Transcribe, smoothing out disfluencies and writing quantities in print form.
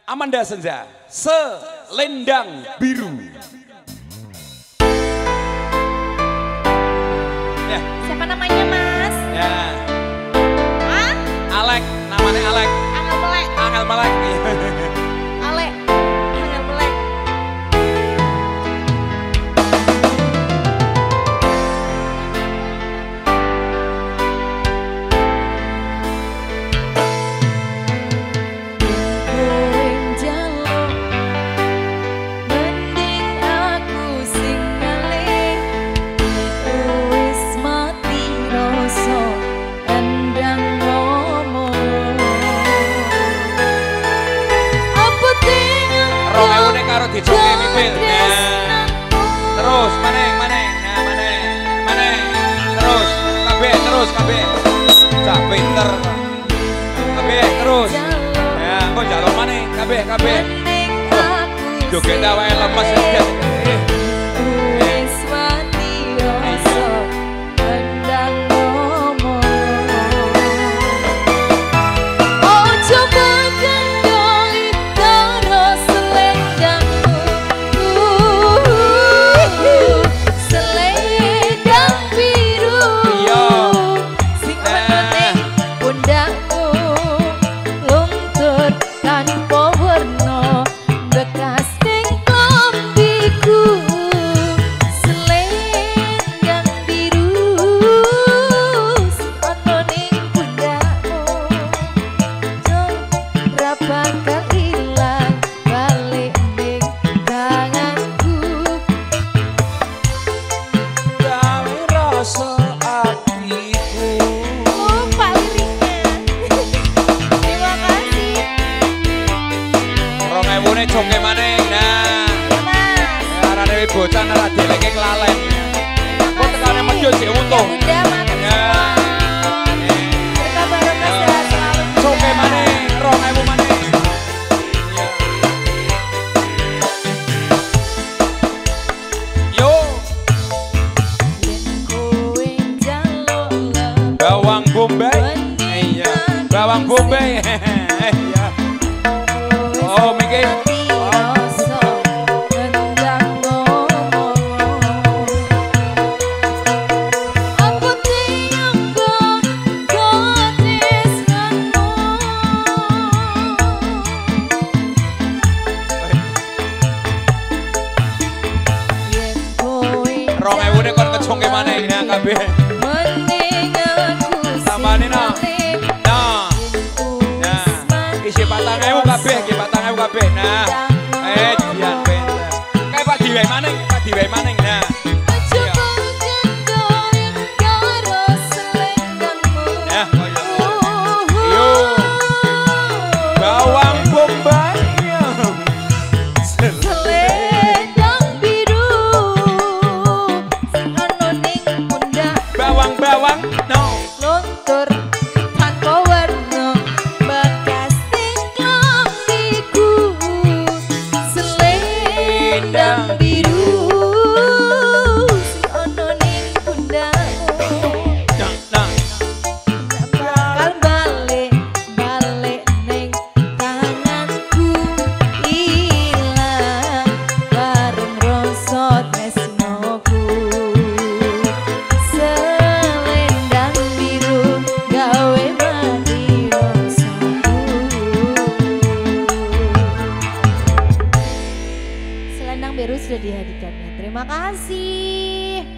Amanda Senja, Selendang Biru. Ya. Siapa namanya Mas? Ya. Hah? Alek, namanya Alek. Angel Melek. Angel Melek. Alek. Angel Melek. Karo dicoke mipil. Nah. Terus maneng. Nah, maneng. Terus kabeh. Cak pinter. Kabeh terus. Ya, kok njaluk maneng kabeh. Joget awake lemes ya. Joke maneng, nah. Ya Mas. Arane bocah ora dileke kelalen. Kok tekane medhot sik utuh. Bunda matur semua. Berkah barokah sehat selalu. Joke maneng, 2000 maneng. Yo. Bawang bombay. Iya, bawang bombay. Iya. Oh, mikir. Kon ngecongke maneh ya kabeh. Tambahin nah. Nah. Isi 4.000 kabeh, ki 4.000 kabeh. Nah. Dian pinter. Kayak Pak Diwe maneng, nah. Ya, yo. Bawang bombay. Bawang no luntur tanpa warna bekas tingklang diku selendang biru si ono ning pundakmu nah bakal balik ning tanganku ilang bareng rasa tresnoku. Selendang biru sudah dihadirkannya. Terima kasih.